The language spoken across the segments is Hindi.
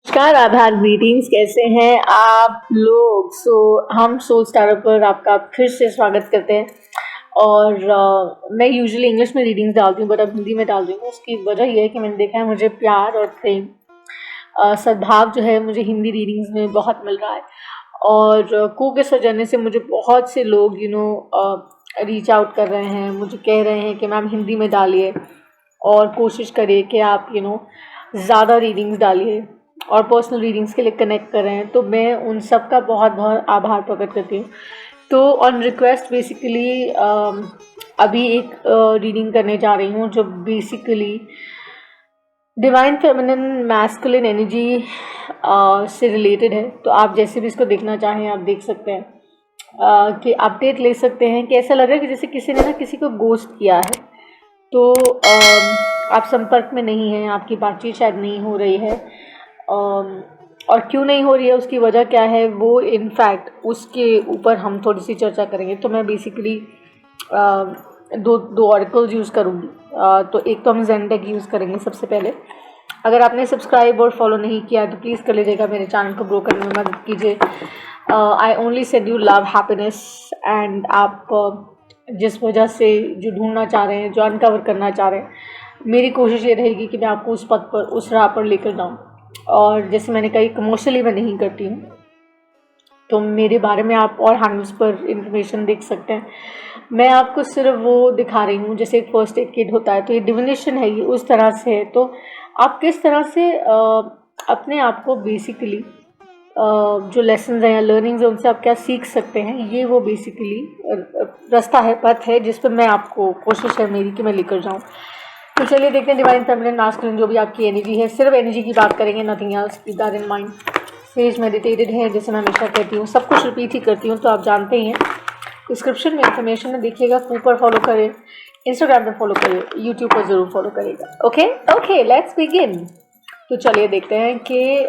नमस्कार, आभार, ग्रीटिंग्स। कैसे हैं आप लोग? हम सोल स्टारअप पर आपका फिर से स्वागत करते हैं। और मैं यूजुअली इंग्लिश में रीडिंग्स डालती हूँ, बट अब हिंदी में डाल रही हूँ। उसकी वजह यह है कि मैंने देखा है मुझे प्यार और प्रेम, सद्भाव जो है मुझे हिंदी रीडिंग्स में बहुत मिल रहा है। और कू के सौजन्य से मुझे बहुत से लोग रीच आउट कर रहे हैं, मुझे कह रहे हैं कि मैम हिंदी में डालिए और कोशिश करिए कि आप ज़्यादा रीडिंग्स डालिए और पर्सनल रीडिंग्स के लिए कनेक्ट कर रहे हैं। तो मैं उन सब का बहुत बहुत आभार प्रकट करती हूँ। तो ऑन रिक्वेस्ट बेसिकली अभी एक रीडिंग करने जा रही हूँ जो basically divine feminine masculine energy से रिलेटेड है। तो आप जैसे भी इसको देखना चाहें आप देख सकते हैं कि अपडेट ले सकते हैं कि ऐसा लग रहा है कि जैसे किसी ने ना किसी को गोस्ट किया है। तो आप संपर्क में नहीं हैं, आपकी बातचीत शायद नहीं हो रही है। और क्यों नहीं हो रही है, उसकी वजह क्या है, वो इनफैक्ट उसके ऊपर हम थोड़ी सी चर्चा करेंगे। तो मैं बेसिकली दो ऑरिकल्स यूज़ करूँगी। तो एक तो हम ज़ेनडेक यूज़ करेंगे सबसे पहले। अगर आपने सब्सक्राइब और फॉलो नहीं किया तो प्लीज़ कर लीजिएगा, मेरे चैनल को ग्रो करने में मदद कीजिए। I only send you love, happiness and आप जिस वजह से जो ढूंढना चाह रहे हैं, जो अनकवर करना चाह रहे हैं, मेरी कोशिश ये रहेगी कि मैं आपको उस पथ पर, उस राह पर लेकर जाऊँ। और जैसे मैंने कही, कमर्शियली मैं नहीं करती हूँ, तो मेरे बारे में आप और हैंडल्स पर इंफॉर्मेशन देख सकते हैं। मैं आपको सिर्फ वो दिखा रही हूँ जैसे एक फर्स्ट एड किट होता है, तो ये डिविनेशन है, ये उस तरह से है। तो आप किस तरह से अपने आप को बेसिकली जो लेसन्स हैं या लर्निंग्स हैं उनसे आप क्या सीख सकते हैं, ये वो बेसिकली रास्ता है, पथ है जिस पर मैं आपको, कोशिश है मेरी कि मैं लेकर जाऊँ। तो चलिए देखते हैं डिवाइन फेमिनिन मैस्कुलिन जो भी आपकी एनर्जी है, सिर्फ एनर्जी की बात करेंगे, nothing else, keep that in mind. Says meditated है, जैसे मैं हमेशा कहती हूँ, सब कुछ रिपीट ही करती हूँ, तो आप जानते ही हैं। डिस्क्रिप्शन में इंफॉर्मेशन है, देखिएगा। ऊपर फॉलो करें, इंस्टाग्राम पर फॉलो करिए, यूट्यूब पर ज़रूर फॉलो करिएगा। Okay, let's begin. तो चलिए देखते हैं कि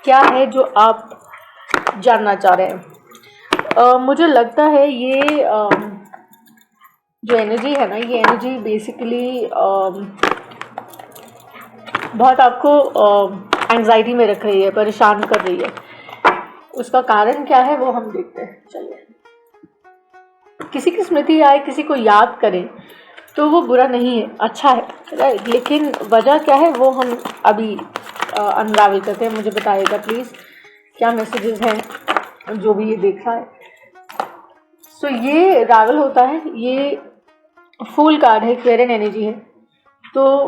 क्या है जो आप जानना चाह रहे हैं। मुझे लगता है ये जो एनर्जी है ना, ये एनर्जी बेसिकली बहुत आपको एंग्जाइटी में रख रही है, परेशान कर रही है। उसका कारण क्या है वो हम देखते हैं। चलिए, किसी की स्मृति आए, किसी को याद करें तो वो बुरा नहीं है, अच्छा है, राइट। लेकिन वजह क्या है वो हम अभी अनरावल करते हैं। मुझे बताइएगा प्लीज़ क्या मैसेजेस हैं जो भी ये देख रहा है। सो ये रावल होता है, ये फूल कार्ड है, क्वेरन एनर्जी है। तो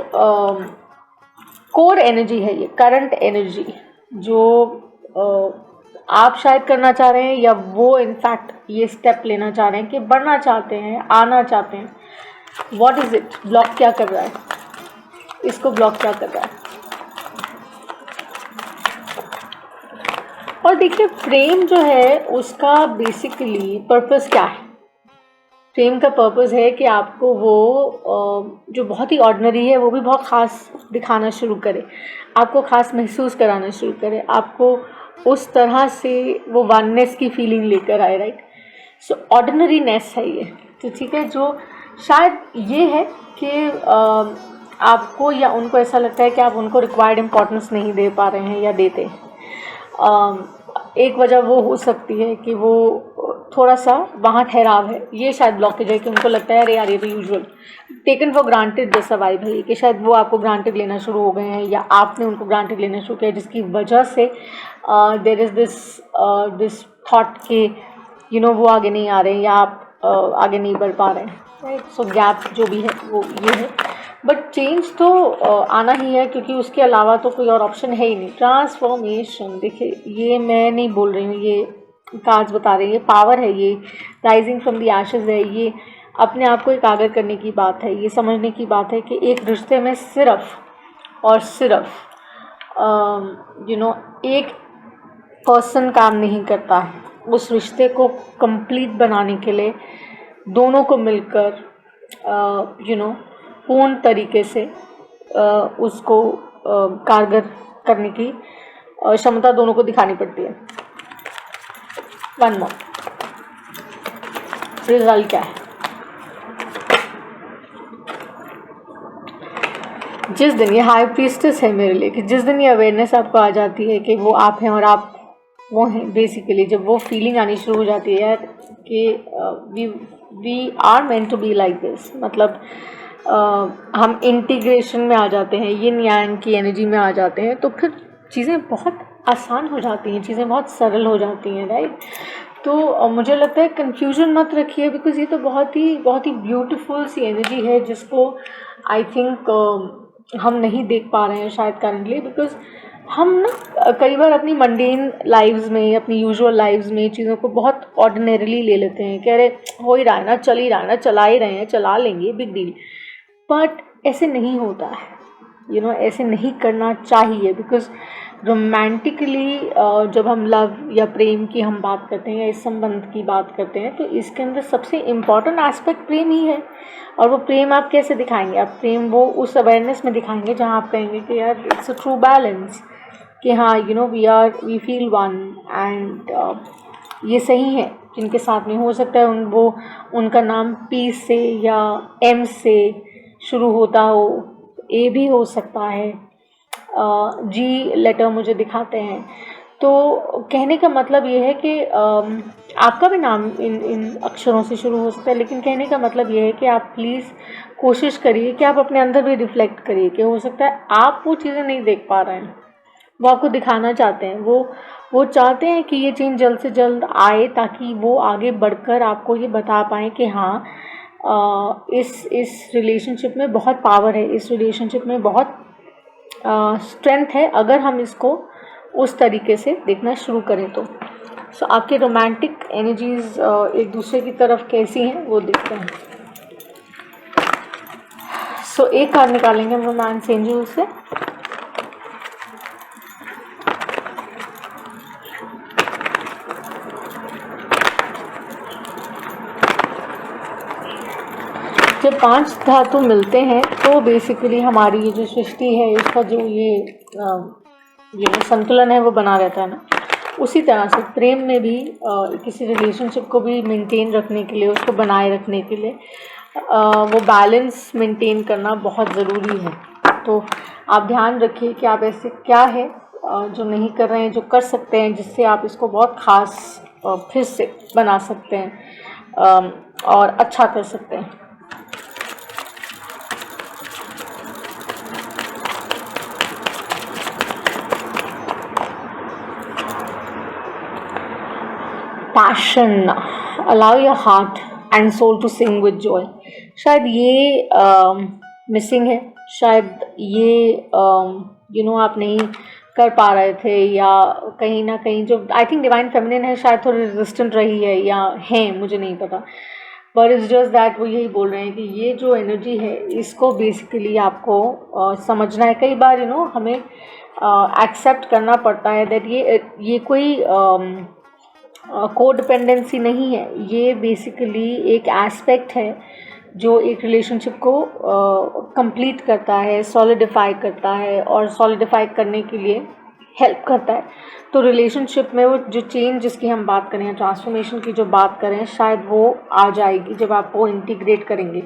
कोर एनर्जी है, ये करंट एनर्जी जो आप शायद करना चाह रहे हैं, या वो इनफैक्ट ये स्टेप लेना चाह रहे हैं कि बढ़ना चाहते हैं, आना चाहते हैं। What is it? ब्लॉक क्या कर रहा है इसको? ब्लॉक क्या कर रहा है? और देखिए, प्रेम जो है उसका बेसिकली पर्पस क्या है? प्रेम का पर्पस है कि आपको वो जो बहुत ही ऑर्डिनरी है वो भी बहुत ख़ास दिखाना शुरू करे, आपको ख़ास महसूस कराना शुरू करे, आपको उस तरह से वो वननेस की फीलिंग लेकर आए, राइट। सो ऑर्डिनरीनेस है ये, तो ठीक है। जो शायद ये है कि आपको या उनको ऐसा लगता है कि आप उनको रिक्वायर्ड इम्पोर्टेंस नहीं दे पा रहे हैं या देते हैं। एक वजह वो हो सकती है कि वो थोड़ा सा वहाँ ठहराव है, ये शायद ब्लॉकेज है कि उनको लगता है अरे यार ये तो यूजुअल टेकन फॉर ग्रांटेड जैसा वाइब है कि शायद वो आपको ग्रांटेड लेना शुरू हो गए हैं या आपने उनको ग्रांटेड लेना शुरू किया, जिसकी वजह से देयर इज़ दिस थॉट कि वो आगे नहीं आ रहे हैं या आप आगे नहीं बढ़ पा रहे हैं, राइट। सो गैप जो भी है वो ये है, बट चेंज तो आना ही है, क्योंकि उसके अलावा तो कोई और ऑप्शन है ही नहीं। ट्रांसफॉर्मेशन, देखिए ये मैं नहीं बोल रही हूँ, ये कार्ड्स बता रही है, पावर है, ये राइजिंग फ्रॉम द एशेज है, ये अपने आप को एकाग्र करने की बात है, ये समझने की बात है कि एक रिश्ते में सिर्फ और सिर्फ एक पर्सन काम नहीं करता है। उस रिश्ते को कंप्लीट बनाने के लिए दोनों को मिलकर पूर्ण तरीके से उसको कारगर करने की क्षमता दोनों को दिखानी पड़ती है। वन मोर, रिजल्ट क्या है? जिस दिन ये हाई प्रीस्टेस है मेरे लिए, कि जिस दिन ये अवेयरनेस आपको आ जाती है कि वो आप हैं और आप वो हैं, बेसिकली जब वो फीलिंग आनी शुरू हो जाती है यार कि we are meant to be like this, मतलब हम इंटीग्रेशन में आ जाते हैं, यिन यांग की एनर्जी में आ जाते हैं, तो फिर चीज़ें बहुत आसान हो जाती हैं, चीज़ें बहुत सरल हो जाती हैं, राइट। तो मुझे लगता है कन्फ्यूजन मत रखिए, बिकॉज ये तो बहुत ही ब्यूटीफुल सी एनर्जी है जिसको आई थिंक हम नहीं देख पा रहे हैं शायद करंटली, बिकॉज हम ना कई बार अपनी मंडेन लाइव्स में, अपनी यूजुअल लाइव्स में चीज़ों को बहुत ऑर्डिनरीली ले लेते हैं, कह रहे हो ही रहा है ना, चल ही रहा है ना, चला ही रहे हैं, चला लेंगे, बिग डील। बट ऐसे नहीं होता है, यू नो, ऐसे नहीं करना चाहिए, बिकॉज रोमांटिकली जब हम लव या प्रेम की हम बात करते हैं या इस संबंध की बात करते हैं, तो इसके अंदर सबसे इम्पॉर्टेंट एस्पेक्ट प्रेम ही है। और वो प्रेम आप कैसे दिखाएंगे? आप प्रेम वो उस अवेयरनेस में दिखाएंगे जहाँ आप कहेंगे कि यार इट्स अ ट्रू बैलेंस, कि हाँ you know we feel one, and ये सही है जिनके साथ में हो सकता है उनका नाम पी से या एम से शुरू होता हो, ए भी हो सकता है, जी लेटर मुझे दिखाते हैं। तो कहने का मतलब ये है कि आपका भी नाम इन अक्षरों से शुरू हो सकता है, लेकिन कहने का मतलब ये है कि आप प्लीज़ कोशिश करिए कि आप अपने अंदर भी रिफ्लेक्ट करिए, कि हो सकता है आप वो चीज़ें नहीं देख पा रहे हैं, वो आपको दिखाना चाहते हैं, वो चाहते हैं कि ये चीज़ जल्द से जल्द आए, ताकि वो आगे बढ़कर आपको ये बता पाएँ कि हाँ इस रिलेशनशिप में बहुत पावर है, इस रिलेशनशिप में बहुत स्ट्रेंथ है, अगर हम इसको उस तरीके से देखना शुरू करें तो। सो आपके रोमांटिक एनर्जीज एक दूसरे की तरफ कैसी हैं वो देखते हैं। सो एक कार्ड निकालेंगे हम रोमांस एंजल से। जब 5 धातु मिलते हैं तो बेसिकली हमारी ये जो सृष्टि है, इसका जो ये संतुलन है वो बना रहता है ना। उसी तरह से प्रेम में भी किसी रिलेशनशिप को भी मेंटेन रखने के लिए, उसको बनाए रखने के लिए वो बैलेंस मेंटेन करना बहुत ज़रूरी है। तो आप ध्यान रखिए कि आप ऐसे क्या है जो नहीं कर रहे हैं, जो कर सकते हैं, जिससे आप इसको बहुत ख़ास फिर से बना सकते हैं और अच्छा कर सकते हैं। Passion, allow your heart and soul to sing with joy. शायद ये मिसिंग है, शायद ये यू नो आप नहीं कर पा रहे थे, या कहीं ना कहीं जो आई थिंक डिवाइन फेमिनिन है शायद थोड़ी रेजिस्टेंट रही है, या है मुझे नहीं पता, बट इट्स जस्ट दैट वो यही बोल रहे हैं कि ये जो एनर्जी है इसको बेसिकली आपको समझना है। कई बार यू नो हमें एक्सेप्ट करना पड़ता है दैट ये कोई कोडिपेंडेंसी नहीं है, ये बेसिकली एक एस्पेक्ट है जो एक रिलेशनशिप को कंप्लीट करता है, सॉलिडिफाई करता है, और सॉलिडिफाई करने के लिए हेल्प करता है। तो रिलेशनशिप में वो जो चेंज जिसकी हम बात करें, ट्रांसफॉर्मेशन की जो बात करें, शायद वो आ जाएगी जब आप वो इंटीग्रेट करेंगे,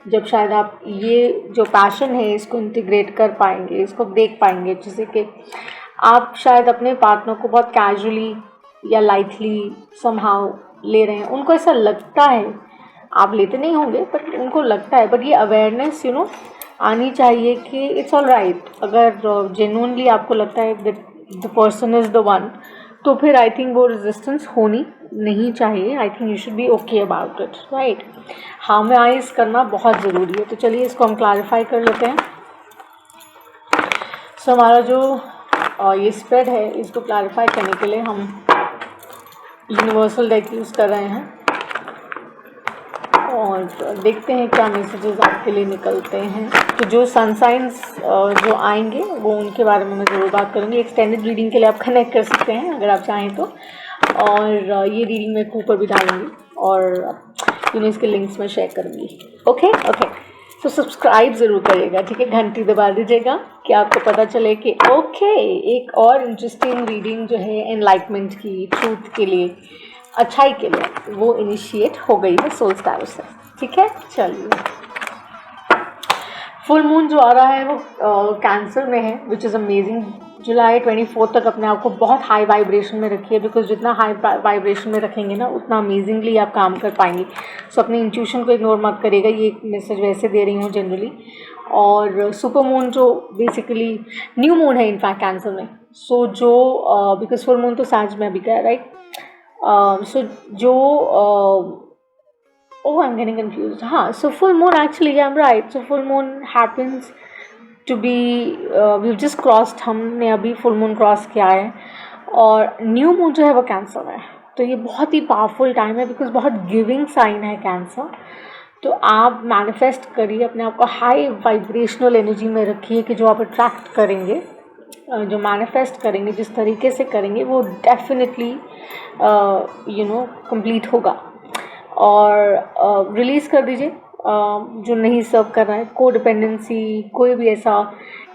जब शायद आप ये जो पैशन है इसको इंटीग्रेट कर पाएंगे, इसको देख पाएंगे, जैसे कि आप शायद अपने पार्टनर को बहुत कैजुअली या लाइटली समहाउ ले रहे हैं, उनको ऐसा लगता है, आप लेते नहीं होंगे बट उनको लगता है, बट ये अवेयरनेस यू नो आनी चाहिए कि इट्स ऑल राइट। अगर जेन्युइनली आपको लगता है that the person is the one, तो फिर आई थिंक वो रेजिस्टेंस होनी नहीं चाहिए। I think you should be okay about it, right. Harmonise करना बहुत ज़रूरी है। तो चलिए इसको हम क्लैरिफाई कर लेते हैं। सो हमारा जो ये स्प्रेड है, इसको क्लैरिफाई करने के लिए हम यूनिवर्सल डेक यूज़ कर रहे हैं और देखते हैं क्या मैसेजेस आपके लिए निकलते हैं। तो जो सन साइंस जो आएंगे वो उनके बारे में मैं ज़रूर बात करूँगी। एक्सटेंडेड रीडिंग के लिए आप कनेक्ट कर सकते हैं अगर आप चाहें तो, और ये रीडिंग मैं ऊपर भी डालूँगी और इसके लिंक्स में शेयर करूँगी। ओके, तो सब्सक्राइब ज़रूर करिएगा, ठीक है, घंटी दबा दीजिएगा कि आपको पता चले कि ओके एक और इंटरेस्टिंग रीडिंग जो है एनलाइटमेंट की, ट्रूथ के लिए, अच्छाई के लिए, वो इनिशिएट हो गई है सोल्स टैरो से, ठीक है। चलिए फुल मून जो आ रहा है वो कैंसर में है, विच इज़ अमेजिंग। जुलाई 24 तक अपने आप को बहुत हाई वाइब्रेशन में रखिए, बिकॉज जितना हाई वाइब्रेशन में रखेंगे ना उतना अमेजिंगली आप काम कर पाएंगे। सो अपनी इंट्यूशन को इग्नोर मत करिएगा, ये एक मैसेज वैसे दे रही हूँ जनरली। और सुपर मून जो बेसिकली न्यू मून है इनफैक्ट कैंसर में, सो जो बिकॉज फुल मून तो साज में अभी का है, राइट। सो जो oh, I'm getting confused. So full moon, actually, yeah, I'm right. So full moon happens to be, we've just crossed, हमने अभी full moon cross किया है, और new moon जो है वो कैंसर है। तो ये बहुत ही पावरफुल टाइम है, बिकॉज बहुत गिविंग साइन है कैंसर। तो आप मैनिफेस्ट करिए, अपने आप को हाई वाइब्रेशनल एनर्जी में रखिए कि जो आप अट्रैक्ट करेंगे, जो मैनिफेस्ट करेंगे, जिस तरीके से करेंगे वो डेफिनेटली कंप्लीट होगा। और रिलीज़ कर दीजिए जो नहीं सर्व कर रहा है, कोडिपेंडेंसी, कोई भी ऐसा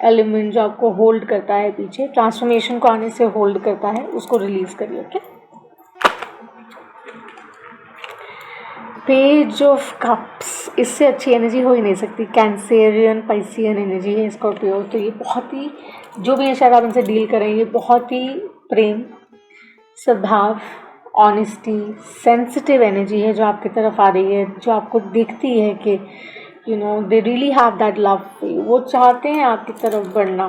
एलिमेंट जो आपको होल्ड करता है पीछे, ट्रांसफॉर्मेशन को आने से होल्ड करता है, उसको रिलीज़ करिए। ओके, पेज ऑफ कप्स, इससे अच्छी एनर्जी हो ही नहीं सकती। कैंसेरियन पाइसियन एनर्जी है स्कॉर्पियो। तो ये बहुत ही, जो भी है शायद आप इनसे डील करेंगे, बहुत ही प्रेम, सद्भाव, ऑनेस्टी, सेंसिटिव एनर्जी है जो आपकी तरफ आ रही है, जो आपको दिखती है कि they really have that love for you. वो चाहते हैं आपकी तरफ बढ़ना,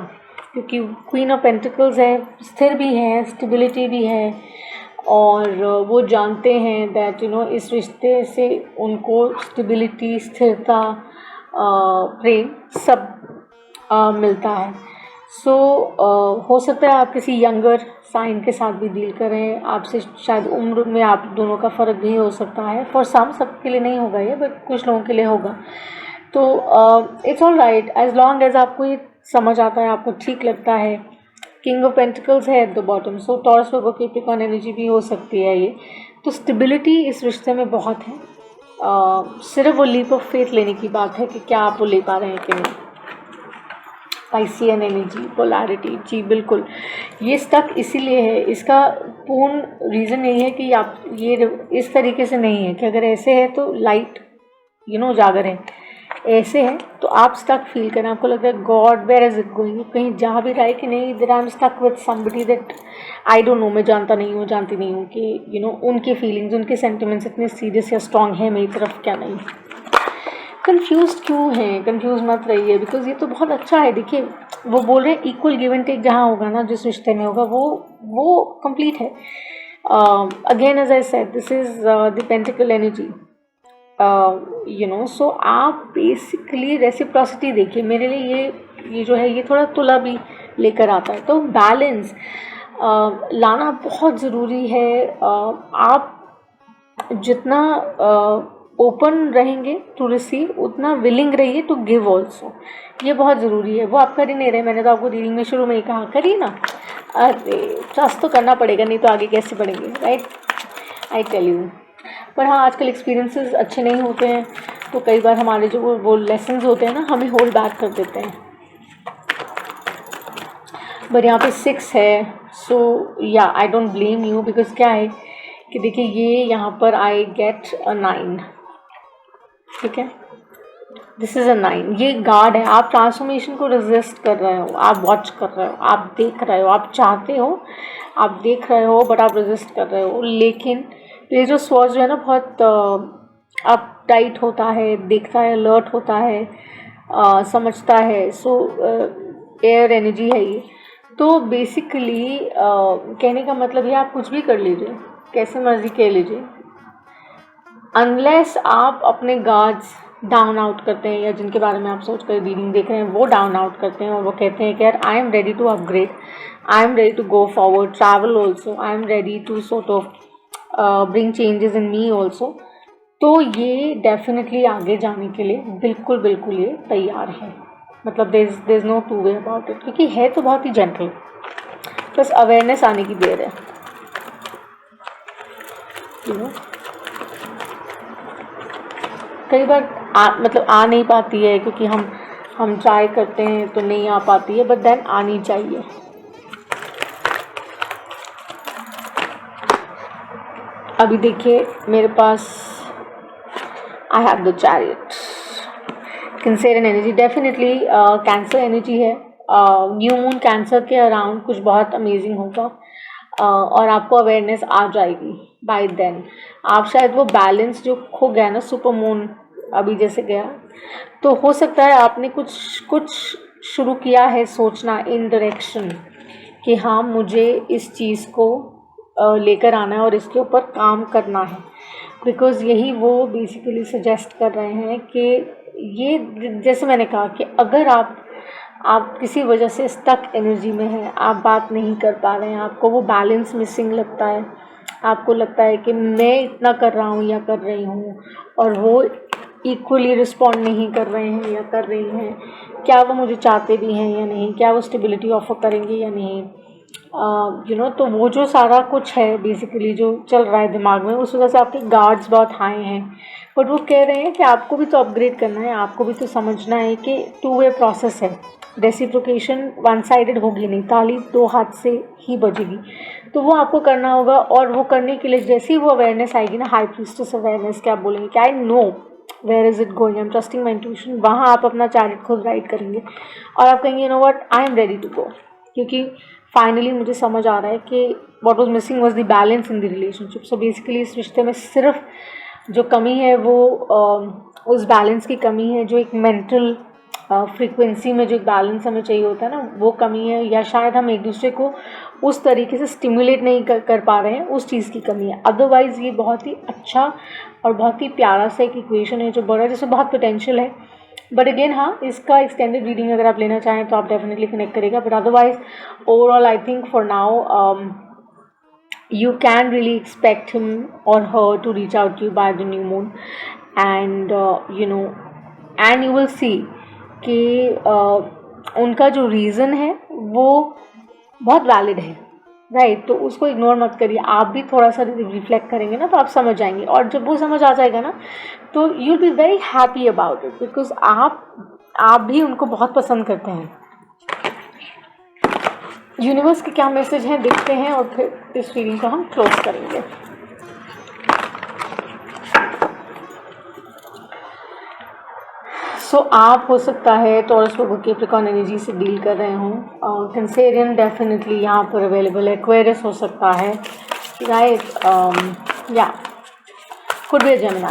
क्योंकि क्वीन ऑफ पेंटिकल्स है, स्थिर भी है, स्टेबिलिटी भी है, और वो जानते हैं दैट इस रिश्ते से उनको स्टेबिलिटी, स्थिरता, प्रेम सब मिलता है। सो हो सकता है आप किसी यंगर साइन के साथ भी डील करें, आपसे शायद उम्र में आप दोनों का फ़र्क भी हो सकता है। फॉर सम, सबके लिए नहीं होगा ये, बट कुछ लोगों के लिए होगा। तो it's all right, as long as आपको ये समझ आता है, आपको ठीक लगता है। किंग ऑफ पेंटिकल्स है at the bottom, so Taurus Virgo Capricorn energy भी हो सकती है ये। तो स्टेबिलिटी इस रिश्ते में बहुत है। सिर्फ वो लीप ऑफ फेथ लेने की बात है कि क्या आप वो ले पा रहे हैं कि नहीं। पाइसियन एनर्जी, पोलैरिटी, जी बिल्कुल, ये स्टक इसीलिए है। इसका पूर्ण रीज़न यही है कि आप ये इस तरीके से नहीं है कि अगर ऐसे है तो लाइट उजागर है, ऐसे है तो आप स्टक फील करें, आपको लगता है god where is it going, कहीं जा भी रहा है कि नहीं, there I am stuck with somebody that I don't know, मैं जानता नहीं हूँ, जानती नहीं हूँ कि उनकी फीलिंग्स, उनके सेंटिमेंट्स इतने सीरियस या स्ट्रॉन्ग है मेरी तरफ क्या नहीं। कंफ्यूज क्यों हैं? कंफ्यूज मत रहिए, बिकॉज ये तो बहुत अच्छा है। देखिए, वो बोल रहे हैं इक्वल गिव एंड टेक जहाँ होगा ना, जिस रिश्ते में होगा वो कंप्लीट है। Again as I said, this is the pentacle energy, so आप बेसिकली रेसिप्रोसिटी देखिए। मेरे लिए ये जो है ये थोड़ा तुला भी लेकर आता है, तो बैलेंस लाना बहुत ज़रूरी है। आप जितना ओपन रहेंगे टू रिसीव, उतना विलिंग रहिए टू गिव ऑल्सो, ये बहुत ज़रूरी है। वो आप कर ही नहीं रहे, मैंने तो आपको रीडिंग में शुरू में ही कहा करिए ना। अरे ट्रस्ट तो करना पड़ेगा, नहीं तो आगे कैसे बढ़ेंगे, राइट, आई टेल यू। पर हाँ, आजकल एक्सपीरियंसेस अच्छे नहीं होते हैं, तो कई बार हमारे जो वो लेसन्स होते हैं ना, हमें होल्ड बैक कर देते हैं। बट यहाँ पे 6 है, सो या I don't blame you, because क्या है कि देखिए ये यहाँ पर आई गेट अ 9, ठीक है, दिस इज़ अ 9, ये गार्ड है। आप ट्रांसफॉर्मेशन को रेजिस्ट कर रहे हो, आप वॉच कर रहे हो, आप देख रहे हो, आप चाहते हो, आप देख रहे हो, बट आप रेजिस्ट कर रहे हो। लेकिन ये जो स्वॉर्ड जो है ना, बहुत अप टाइट होता है, देखता है, अलर्ट होता है, समझता है। सो एयर एनर्जी है ये। तो बेसिकली कहने का मतलब ये, आप कुछ भी कर लीजिए, कैसे मर्जी कह लीजिए, अनलेस आप अपने गार्ड्स डाउन आउट करते हैं, या जिनके बारे में आप सोच कर रीडिंग देख रहे हैं वो डाउन आउट करते हैं, और वो कहते हैं कि यार I am ready to upgrade, I am ready to go forward, travel also, I am ready to sort of bring changes in me also, तो ये डेफिनेटली आगे जाने के लिए बिल्कुल बिल्कुल ये तैयार है। मतलब there is no two way about it, क्योंकि है तो बहुत ही जेंटल, बस अवेयरनेस आने की देर है, कई बार मतलब आ नहीं पाती है, क्योंकि हम ट्राई करते हैं तो नहीं आ पाती है, बट देन आनी चाहिए। अभी देखिए मेरे पास I have the chariot, Cancerian energy definitely Cancer energy है। न्यू मून कैंसर के अराउंड कुछ बहुत अमेजिंग होगा और आपको अवेयरनेस आ जाएगी बाय देन। आप शायद वो बैलेंस जो खो गया ना, सुपर मून अभी जैसे गया, तो हो सकता है आपने कुछ शुरू किया है सोचना इन डायरेक्शन कि हाँ मुझे इस चीज़ को लेकर आना है और इसके ऊपर काम करना है। बिकॉज़ यही वो बेसिकली सजेस्ट कर रहे हैं कि ये जैसे मैंने कहा कि अगर आप किसी वजह से स्टक एनर्जी में हैं, आप बात नहीं कर पा रहे हैं, आपको वो बैलेंस मिसिंग लगता है, आपको लगता है कि मैं इतना कर रहा हूँ या कर रही हूँ और वो इक्वली रिस्पॉन्ड नहीं कर रहे हैं या कर रही हैं, क्या वो मुझे चाहते भी हैं या नहीं, क्या वो स्टेबिलिटी ऑफर करेंगे या नहीं, तो वो जो सारा कुछ है बेसिकली जो चल रहा है दिमाग में, उस वजह से आपके गार्ड्स बहुत हाई हैं। बट वो कह रहे हैं कि आपको भी तो अपग्रेड करना है, आपको भी तो समझना है कि टू वे प्रोसेस है, रेसिप्रोकेशन वन साइडेड होगी नहीं, ताली दो हाथ से ही बजेगी। तो वो आपको करना होगा और वो करने के लिए जैसे ही वो अवेयरनेस आएगी ना, हाई प्रीस्टेस अवेयरनेस, क्या आप बोलेंगे कि I know where is it going, I am trusting my intuition, वहाँ आप अपना चार्ट खुद राइट करेंगे और आप कहेंगे you know what, I am ready to go, क्योंकि फाइनली मुझे समझ आ रहा है कि what was missing was the balance in the relationship. So basically इस रिश्ते में सिर्फ जो कमी है वो उस बैलेंस की कमी है, जो एक मेंटल फ्रीक्वेंसी में जो एक बैलेंस हमें चाहिए होता है ना, वो कमी है, या शायद हम एक दूसरे को उस तरीके से स्टिमुलेट नहीं कर पा रहे हैं, उस चीज़ की कमी है। अदरवाइज़ ये बहुत ही अच्छा और बहुत ही प्यारा सा एक इक्वेशन है जो बड़ा, जिसमें बहुत पोटेंशियल है। बट अगेन हाँ, इसका एक्सटेंडेड रीडिंग अगर आप लेना चाहें तो आप डेफिनेटली कनेक्ट करेगा। But otherwise overall I think for now you can really expect him or her to reach out to you by the new moon, and and you will see कि उनका जो रीज़न है वो बहुत वैलिड है, राइट। तो उसको इग्नोर मत करिए, आप भी थोड़ा सा रिफ्लेक्ट करेंगे ना तो आप समझ जाएंगे, और जब वो समझ आ जाएगा ना तो you will be very happy about it, because आप भी उनको बहुत पसंद करते हैं। यूनिवर्स के क्या मैसेज हैं देखते हैं और फिर इस रीडिंग को हम क्लोज करेंगे। सो आप हो सकता है टॉरस वर्गो कैप्रिकॉर्न एनर्जी से डील कर रहे हों, कैंसेरियन डेफिनेटली यहाँ पर अवेलेबल है, एक्वेरियस हो सकता है, राइट, या could be a Gemini.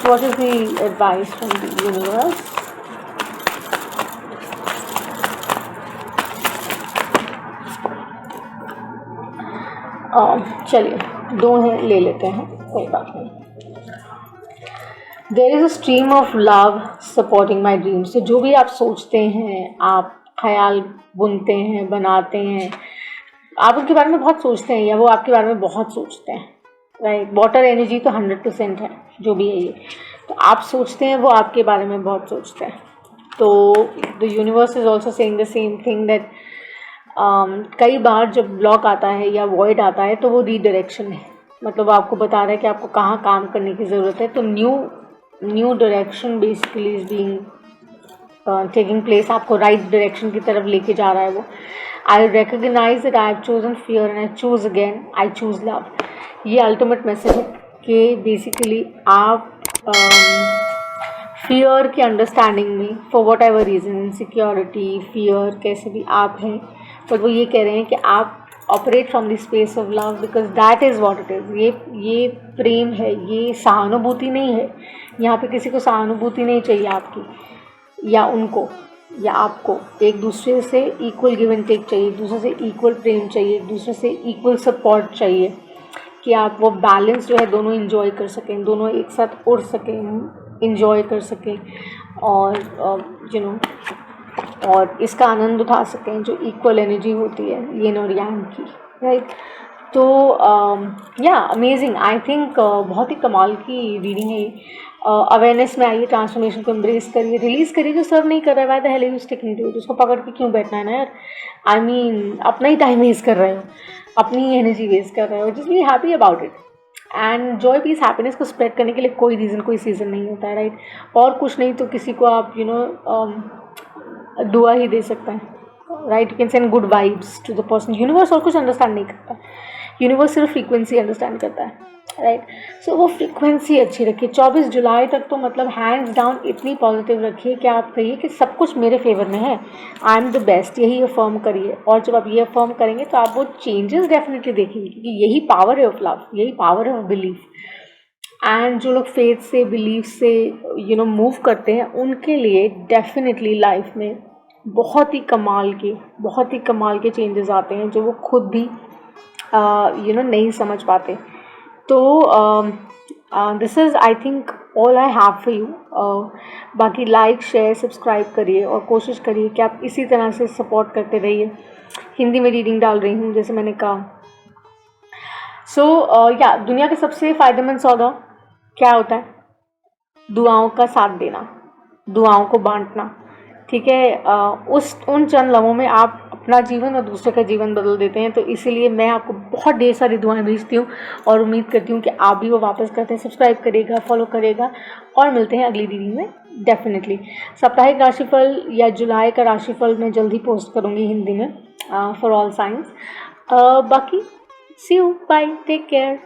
What is the advice from the universe? चलिए दो हैं, ले लेते हैं, कोई बात नहीं। There is a stream of love supporting my dreams. तो जो भी आप सोचते हैं, आप ख्याल बुनते हैं, बनाते हैं, आप उनके बारे में बहुत सोचते हैं या वो आपके बारे में बहुत सोचते हैं, राइट। वाटर एनर्जी तो 100% है, जो भी है ये, तो आप सोचते हैं, वो आपके बारे में बहुत सोचते हैं। तो the universe is also saying the same thing that कई बार जब ब्लॉक आता है या वॉइड आता है तो वो रीडायरेक्शन है, मतलब आपको बता रहा है कि आपको कहाँ काम करने की ज़रूरत है। तो new direction basically is being taking place, आपको राइट डायरेक्शन की तरफ लेके जा रहा है वो। I recognize that I have chosen fear and I choose again, I choose love. ये अल्टीमेट मैसेज है कि बेसिकली आप फियर की अंडरस्टैंडिंग में, for whatever reason, insecurity, fear, कैसे भी आप हैं, बट वो ये कह रहे हैं कि आप operate from the space of love, because that is what it is. ये प्रेम है, ये सहानुभूति नहीं है। यहाँ पे किसी को सहानुभूति नहीं चाहिए आपकी या उनको या आपको, एक दूसरे से इक्वल गिव एंड टेक चाहिए, एक दूसरे से इक्वल प्रेम चाहिए, एक दूसरे से इक्वल सपोर्ट चाहिए, कि आप वो बैलेंस जो है दोनों इन्जॉय कर सकें, दोनों एक साथ उड़ सकें, इन्जॉय कर सकें और और इसका आनंद उठा सकें, जो इक्वल एनर्जी होती है येन और यांग की, राइट। तो या अमेजिंग, आई थिंक बहुत ही कमाल की रीडिंग है। अवेयरनेस में आइए, ट्रांसफॉर्मेशन को एम्ब्रेस करिए, रिलीज़ करिए। जो सर्व नहीं कर रहा है, why the hell are you sticking to it, उसको पकड़ के क्यों बैठना है ना यार। आई मीन अपना ही टाइम वेस्ट कर रहे हो, अपनी एनर्जी वेस्ट कर रहे हो, just be happy about it. And Joy piece happiness को स्प्रेड करने के लिए कोई रीज़न, कोई सीज़न नहीं होता है, राइट। और कुछ नहीं तो किसी को आप दुआ ही दे सकते हैं, right. You can send good vibes to the person. Universe और कुछ अंडरस्टैंड नहीं करता, यूनिवर्स सिर्फ फ्रीक्वेंसी अंडरस्टैंड करता है, राइट। सो वो फ्रीक्वेंसी अच्छी रखिए। 24 जुलाई तक तो मतलब हैंड्स डाउन इतनी पॉजिटिव रखिए कि आप कहिए कि सब कुछ मेरे फेवर में है, आई एम द बेस्ट, यही अफर्म करिए। और जब आप ये अफर्म करेंगे तो आप वो चेंजेस डेफिनेटली देखेंगे, क्योंकि यही पावर है ऑफ लव, यही पावर है ऑफ बिलीफ। एंड जो लोग फेथ से, बिलीफ से मूव करते हैं, उनके लिए डेफिनेटली लाइफ में बहुत ही कमाल के चेंजेस आते हैं, जो वो खुद भी नहीं समझ पाते। तो this is I think all I have for you. बाकी लाइक, शेयर, सब्सक्राइब करिए और कोशिश करिए कि आप इसी तरह से सपोर्ट करते रहिए। हिंदी में रीडिंग डाल रही हूँ, जैसे मैंने कहा। या दुनिया का सबसे फ़ायदेमंद सौदा क्या होता है? दुआओं का साथ देना, दुआओं को बांटना, ठीक है। उन चंद लम्हों में आप अपना जीवन और दूसरे का जीवन बदल देते हैं। तो इसीलिए मैं आपको बहुत ढेर सारी दुआएं भेजती हूँ और उम्मीद करती हूँ कि आप भी वो वापस करते हैं, सब्सक्राइब करिएगा, फॉलो करिएगा। और मिलते हैं अगली रीडिंग में डेफिनेटली। साप्ताहिक राशिफल या जुलाई का राशिफल मैं जल्दी पोस्ट करूँगी हिंदी में फॉर ऑल साइंस। बाकी सी यू, बाय, टेक केयर।